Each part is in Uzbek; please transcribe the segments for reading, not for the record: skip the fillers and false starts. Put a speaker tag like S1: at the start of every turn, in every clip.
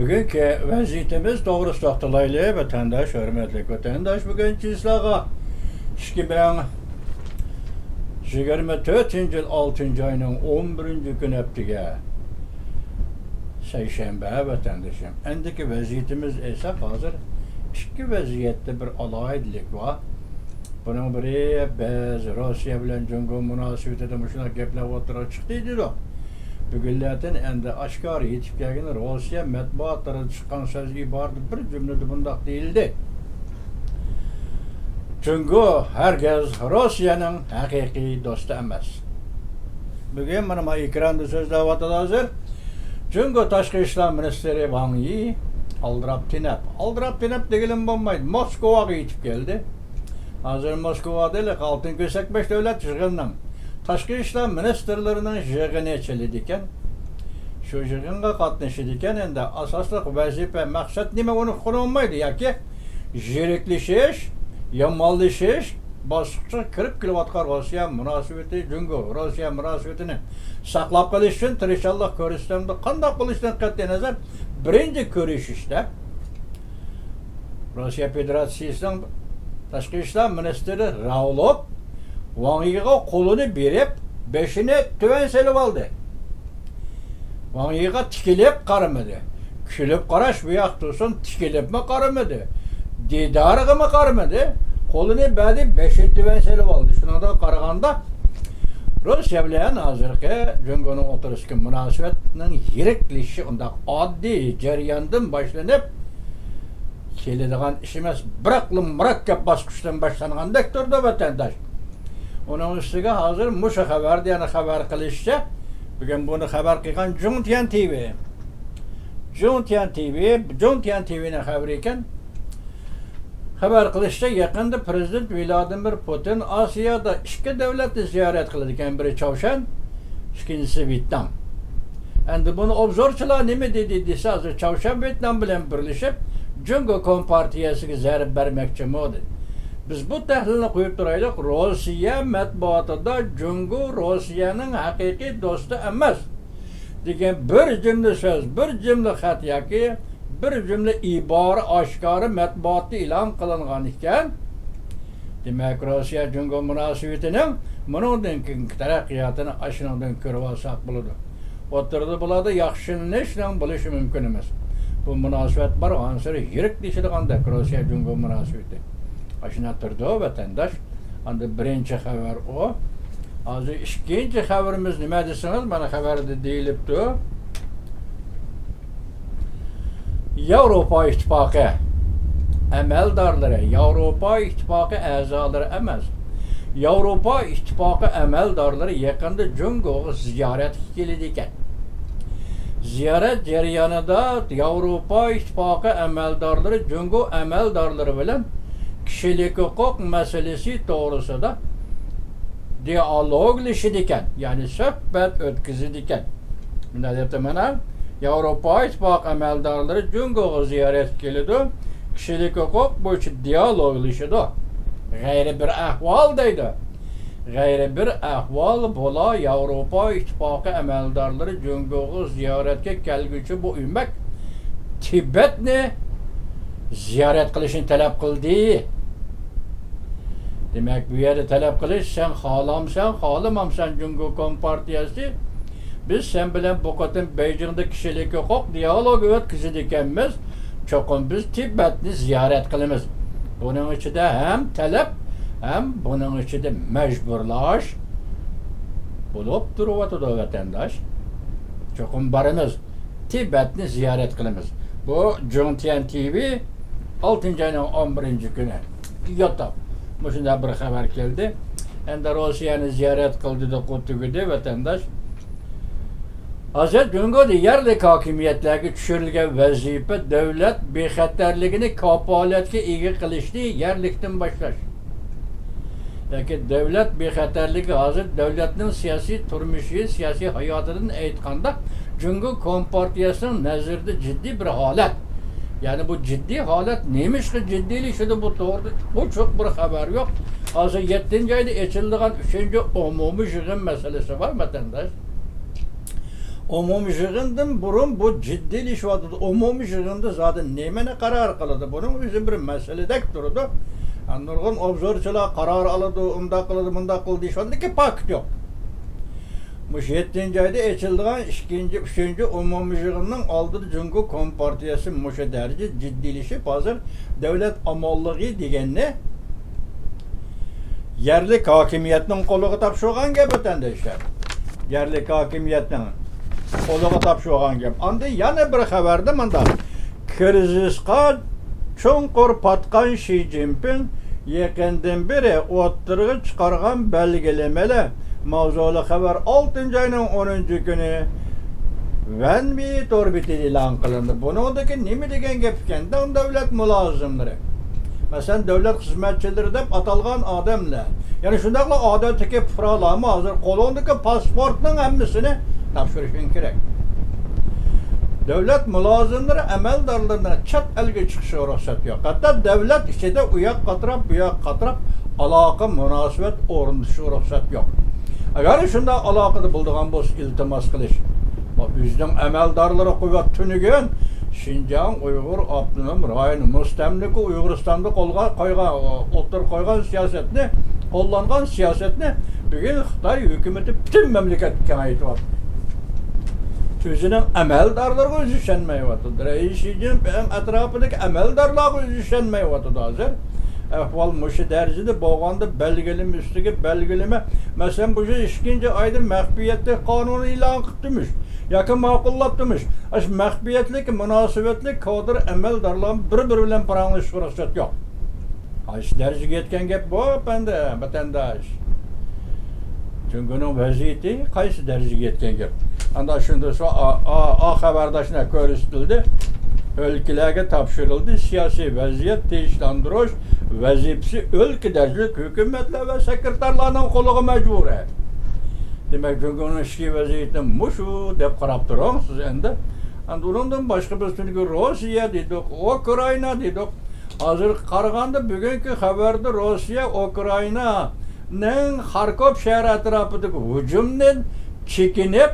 S1: Bugünkü vaziyetimiz doğrusu toxtalaylı vatandaş, hürmetli vatandaş. Bugün sizlerge 2024 yıl 6. ayının 11. gün heptige Seyşembe vatandaşım. Endiki vaziyetimiz ise hazır iki vaziyette bir alaydilik var. Bunun biri biz Rusya bilen Cumhur münasebeti de müşuna gepler oturup çıktıydı da. Bugünlerden endi aşkarı yetip gelgen Rusya matbuatları çıkan söz ibardı bir cümlede bundak değildi. Çünkü herkes Rusya'nın hakiki dostu emas. Bugün benim ekranda sözler hazır. Çünkü Taşkı İşler Ministeri Wang Yi aldırap tinep degilim bulmaydı. Moskova'ya yetip geldi. Hazır Moskova'da ile altın kösek 5 devlet yığınından Taşkı İşler Ministerlerinin yığını çelidiken şu yığınga katnaşıdiken endi asaslık vazife maksat nime onu kurulmaydı ya ki jirikleşiş, yamallaşış basıkça kırıp kilovatlar Rusya münasebeti çünkü Rusya münasebetini saklap kalish için tirişallah körüstemde qandaq qilishdan qat'iy nazar birinci körüşüşte Rusya Federasyası'nın Taşkı İşler Ministeri Raulov Wang Yi'ye kolunu berip beşini tüven selip aldı. Wang Yi'ye tikilip qaramadı. Külüp qaraş bu yak dursun tikilip mi qaramadı. Didarığı mı qaramadı. Kolunu berdi beşini tüven selip aldı. Şuna da qaraganda Rusya bilen hazırki Cumhur'un oturuşki münasebetinin yirikleşi onda addi jaryandan başlanıp keladigan iş emas, biroqli murakkab bosqichdan boshlangandak turdi vatandaş. Onun üstüge hazır muşa haber diyene haber kılışça bugün bunu haber kılan Juntian TV. Juntian TV'nin haberiyken haber kılışça yakında Prezident Vladimir Putin Asya'da iki devleti ziyaret kılırken biri Çavşan, ikincisi Vietnam. Endi bunu obzorçular ne mi dediyse hazır Çavşan Vietnam bilen birleşip Cumhur Kompartiyasiga zarb bermekçi mi oldu? Biz bu tahlilini koyup duraylık. Rusya matbuatida Cumhur Rusya'nın hakiki dostu emas. Degan bir cümle söz, bir cümle xat yoki bir cümle ibora oshkora matbuatda e'lon qilingan ekan. Demak, Rusya Cumhur munosabatining bundan keyingi taraqqiyotini ashundan ko'rib olsak bo'ladi. O'tirdi bo'ladi, yaxshini ishdan bo'lishi mumkin emas. Bu münasebet var, o ansırı yirikleşidiğinde Rusya Cumhur münasebeti. Aşına turdu o vatandaş. Anda birinci haber o. Azı ikinci haberimiz ne desiniz? Bana haberde deyilipti. Avrupa İttifakı əməldarları, Avrupa İttifakı əzaları emas. Avrupa İttifakı əməldarları yakında Cumhur'u ziyaret gelirken. Ziyaret jarayonida Avrupa İttifakı əməldarları Cumhur əməldarları bilan kişilik hüquq meselesi doğrusunda diyaloglaşıdikan, yani söhbət ötküzüdikan. Bunda deyapman, Avrupa İttifakı əməldarları Cumhur'u ziyaret gelidi, kişilik hüquq bo'yicha diyaloglaşıdı. Gayri bir ahval deydi. Gayri bir ahval bola Avrupa İttifakı əməldarları Cumhur'u ziyaretke gelgüçü bu ümmek Tibetni ziyaret kılışını talep kıldı. Demek bu yerde talep kılış sen halamsan, halamamsan Cumhur Kompartiyası biz sen bilen bu kadın Beijing'de kişilik hukuk diyalogu ötküzüdikemiz çokum biz Tibetni ziyaret kılımız. Bunun için de hem talep hem bunun için de mecburlaş bulup duruvatıda vatandaş. Çokum barınız Tibetni ziyaret kılımız. Bu Juntian TV 6. ayının 11. günü yotab. Bu şunda bir haber geldi. Endi Rusya'nı ziyaret kıldı da kutuğudu vatandaş. Hazır Cumhur'da yerlik hakimiyetlerge düşürülgen vazife devlet bexatarligini kapolatga ega qilishni yerlikdan boshlash. Yoki devlet bexatarligi hazır devletning siyosiy turmushi, siyosiy hayotidan aytganda Cumhur Kompartiyasining nazarida ciddi bir holat. Yani bu ciddi holat neymiş ki ciddiylik şurada bu doğru. Bu çok bir haber yok. Hazır 7. ayda açıldığı 3. umumi yığın meselesi var vatandaş. Umum yığından burun bu ciddileşiyordu. Umum yığında zaten nemene karar kıldı. Bunun özü bir meseledek durdu. Nurgun obzorçular karar aladı, unda kıldı, bunda kıldı deyişiyordu ki pakt yok. Bu 7. ayda açıldığı 2. 3. umum yığından aldığı Cumhur Kompartiyası muşa derece ciddileşip hazır devlet amallığı degenine yerlik hakimiyetinin koluğu tapşırgan gibi vatandaşlar. Yerlik hakimiyetinin koluğu tapşırgan gibi. Anda yana bir haberde manda krizisqa çonqur patkan Xi Jinping yakından beri o'ttirg'i chiqargan belgilemeler mavzuli haber 6. ayının 10. günü Venbi orbiti ilan kılındı. Bunundaki nemi degen gap ekan? Devlet mulazimleri. Mesela devlet hizmetçileri deb atalgan adamlar. Yani şundaqla odatdagi fuqarolarni hozir qo'lingdagi pasportning hammasini topshirishing kerak. Devlet mulazimleri amaldorlarına chat elga chiqishi ruxsat yo'q. Hatta devlet ichida u yoq qatirab, bu yoq qatirab aloqa munosabat o'rnatishi ruxsat yo'q. Agar shunda aloqada bo'ladigan bo'lsa iltimos qilish. Bizning amaldorlari quvvat tunigan Şinjan Uyghur Abdunum rayonu mustamlika Uyg'uristonda qo'ygan o'tir qo'ygan siyosatni, qo'llangan siyosatni bugun Xitoy hukumatı bütün mamlakatga kengaytiryapti. O'zining amaldorlariga o'zi ishonmayapti. Xi Jinping atrofidagi amaldorlarga o'zi ishonmayapti hozir. Ahvol mushu darajada bo'lganda belgileme ustiga belgileme. Masalan bu 2. ayda maxfiyatli qonun e'lon qilibmiz. Yakın ma'qullabdimiz. Aş maxfiyatlik, munosabatlik kadr amaldorlar bir-biri bilan paranglashishga ruxsat yo'q. Qaysi darajaga yetgan gap bu banda vatandosh. Çünkü onun vaziyeti qaysi darajaga yetgan gap. Anda shunda xabardaşına ko'rsatildi. Ülkelerge topshirildi. Siyosiy vaziyat tinchlandirish vazifasi ülkedagi hukumatlar va sekretarlarning qo'liga majbur. Demek ki onun işki vaziyeti muşu dep qarab turamiz endi. Ondan başka bir türlü Rusya dedik, Ukrayna dedik. Hazır qaraganda bugungi xabarda Rusya Ukraynaning Xarkov shahri atrofidagi hujumdan chekinib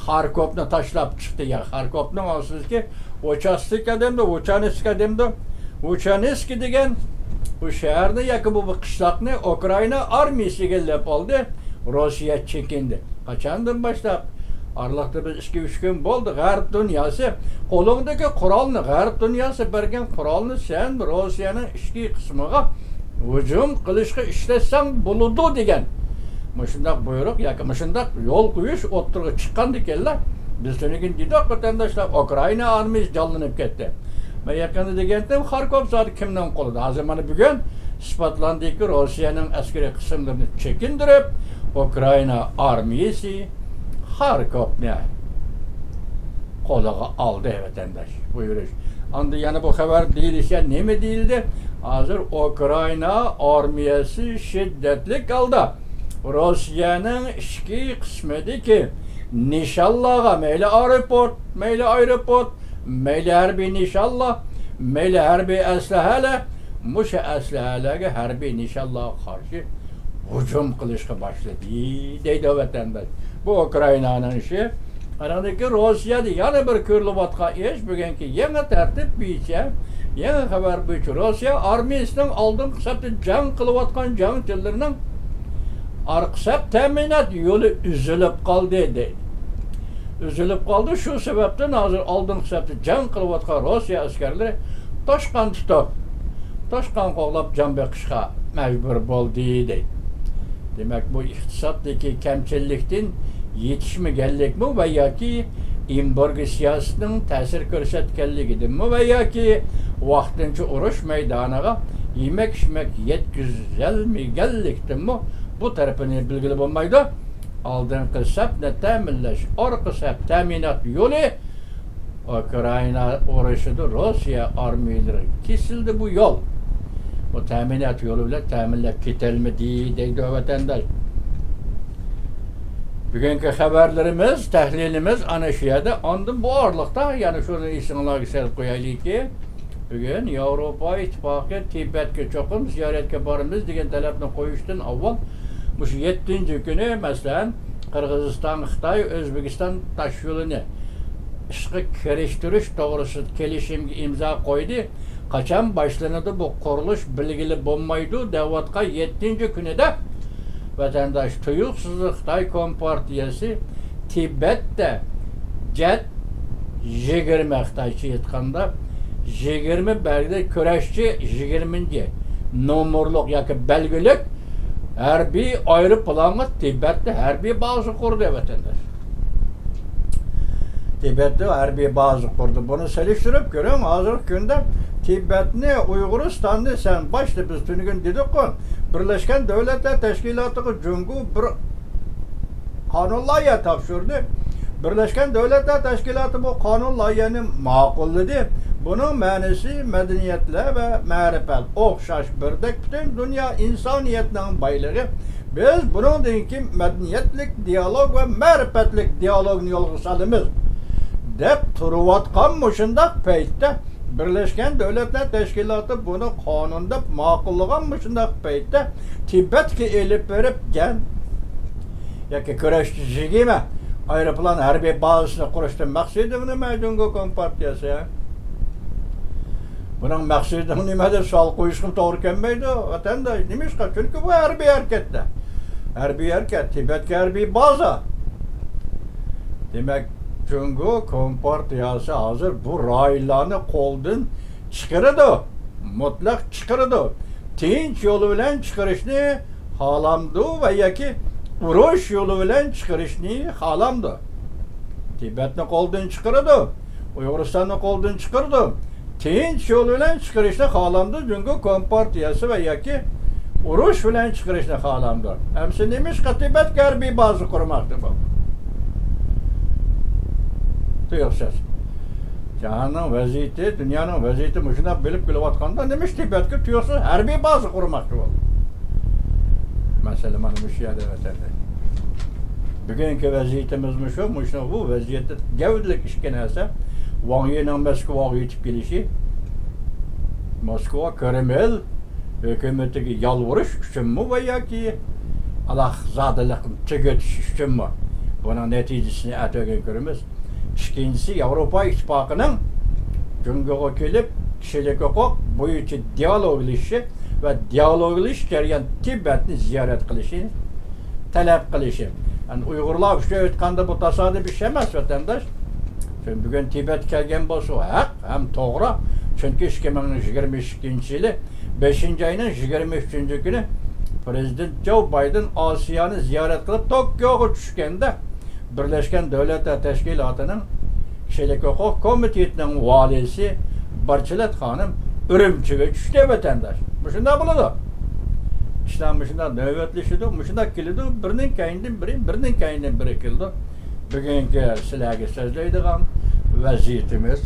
S1: Xarkovni tashlab chiqdi. Ya Xarkovning asosiy Uchanetsk degan bu shaharni yoki bu qishloqni Ukrayna armiyasi egallab oldi. Rusya çekindi. Kaçandan başlap arlıqda biz 2-3 gün oldu. G'arb dünyası qo'lingdagi qurolni, G'arb dünyası bergan qurolni sen Rusya'nın ichki qismiga hujum qilishga ishlatsan bo'ladi degan. Shundaq buyruq yoki shundaq yo'l qo'yish o'ttirg'i chiqqan ekanlar. Biz shunigin dedik vatandoshlar Ukrayna armiyasi jonlanib ketdi. Men yaqinda degandim Xarkov zoti kimdan qo'lida? Hozir mana bugun isbotlandiki Rusya'nın askeri qismlarini chekindirib Ukrayna armiyasi Xarkovni qo'liga oldi vatandosh. Buyurish. Anda yana bu xabar deyilishga nima deyildi? Hozir Ukrayna armiyasi shiddatli holda Rusya'nın ichki qismidagi nishonlarga mayli aeroport, mayli harbiy nishonlar, mayli harbiy aslahalar, musha aslahalarga harbiy nishonlarga qarshi hujum qilishga boshladi deydi vatandosh. Bu Ukraynaning ishi. Aradagi Rossiyada yana bir ko'rilayotgan ish bugungi yangi tartib bo'yicha, yangi xabar bo'yicha Rossiya armiyasining oldingi hisobda jang qilayotgan jangchilarining arqisab ta'minot yo'li uzilib qoldi deydi. Üzülüp kaldı. Şu sebepten hozir oldingi hisobda jang qilayotgan Rossiya askarlari toshqon tutib, toshqon qo'g'lab jon boqishga majbur bo'ldi deydi. Demek bu iqtisoddagi kamchilikdan yetishmaganlikmi va yoki embargo siyosatining ta'sir ko'rsatganligidanmi va yoki vaqtincha urush maydoniga yemak-ichmak yetkazilmaganlikdanmi bu tarafini bilgili bo'lmaydi. Oldingi hisobni ta'minlash, orqa hisob ta'minot yo'li Ukrayna urushida Rossiya armiyalari kesildi bu yo'l. Bu ta'minot yo'li bilan ta'minlab ketilmadi deydi vatandosh. Bugungi xabarlarimiz, tahlilimiz ana shu yerda. Ondan bu orliqda yana shuni esingizga solib qo'yaylikki, bugun Yevropa Ittifoqi Tibetga cho'qim ziyoratga boramiz degan talabni qo'yishdan avval bu 7-kuni masalan Qırğızistan, Xitay, Özbekistan taş yolunu işqi kiriştirish to'g'risida kelishimga imzo qo'ydi. Qachon boshlanadi bu qurilish bilgili bo'lmaydi deyotgan 7-kunida vatandosh tuyuqsiz Xitoy Kompartiyasi Tibetda jet 20 Xitoycha aytganda 20 belgili kurashchi 20 nomerliq yoki belgilik harbiy aeroplanni Tibetda harbiy baza qurdi vatandosh. Tibet'te harbiy baza kurdu. Bunu seliştirip görüyorum. Hazır günde Tibet'ni Uyguristan'da sen başta biz tüm gün dedik ki Birleşken Devletler Teşkilatı Cungu bir kanun layığı tapşırdı. Birleşken Devletler Teşkilatı bu kanun layığını makulladı. Bunun manisi medeniyetle ve marifet, okşaş, birdek bütün dünya insaniyetinin baylığı. Biz bunun dinki medeniyetlik diyalog ve marifetlik diyalogunu yolga salımız. Dep turvatkan muşundak peytte Birleşken Devletler Teşkilatı bunu kanunda makullagan muşundak peytte Tibet'e elip verip gen yaki küreşçisi mi aeroplan harbiy bazasını kuruştu maksudunu Cumhuriyet Kompartiyası ya. Bunun maksudunu nimedir sal koyuşkum doğru gelmeydi vatandaş demiş ki çünkü bu harbiy harekette. Harbiy hareket Tibet'e harbiy baza. Demek Cumhuriyet Kompartiyası hazır bu raylarını koldan çıkardı. Mutlak çıkardı. Tinç yolu bilen çıkarışını halamdı ve yaki uruş yolu bilen çıkarışını halamdı. Tibet'ni koldan çıkardı. Uyguristan'ı koldan çıkardı. Tinç yolu bilen çıkarışını halamdı. Cumhuriyet Kompartiyası ve yaki uruş bilen çıkarışını halamdı. Hemsi demiş ki Tibet harbiy bazı kurmaktı bu. Duyuyorsunuz. Cahanın vaziyeti, dünyanın vaziyeti müşüne bilip bilevatkanda demiş Tibet'e tüyosu harbiy bazı kurmaktı bu. Mesela bana müşiyade veterdi. Bugünkü vaziyetimiz müşüne bu vaziyette gevdilik işkenelse Vangi'nin Moskva'ya yetip gelişi Moskva Kreml hükümeteki yalvarış için mi veya ki Allah zadılıkın tüketiş için mi? Bunun neticesini ötegen görürüz. İkincisi Avrupa İttifakı'nın Cumhuriyet'e gelip kişilik hukuk boyunca diyaloglaşışı ve diyaloglaşış gelen Tibet'ni ziyaret kılışı, talep kılışı. Yani Uygurlar işte ötkanda bu tasadüf bir şey emez vatandaş. Çünkü bugün Tibet kelgen bolsa hak hem doğru. Çünkü 2022 yılı 5. ayının 23. günü Prezident Joe Biden Asya'nı ziyaret kılıp Tokyo'ya düşkende Birleşken Devletler Teşkilatı'nın Kişilik Hukuk Komitesi'nin valisi Barçelet Hanım Ürümçi'ye düştü vatandaş. Müşünde buladı. İşte müşünde nöbetleşidi, müşünde kilidi, birinin kaynından biri kildi. Bugünkü silahı sözleydiğim vaziyetimiz.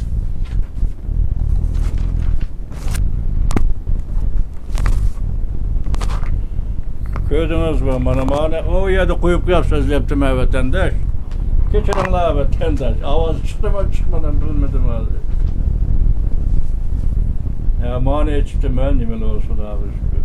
S1: Gördünüz mü bana o yerde koyup sözleptim vatandaş. Geçirinler vatandaş. Avaz çıktı mı çıkmadan bilmedim abi. Ya mani çıktı ben nimen olsun abi.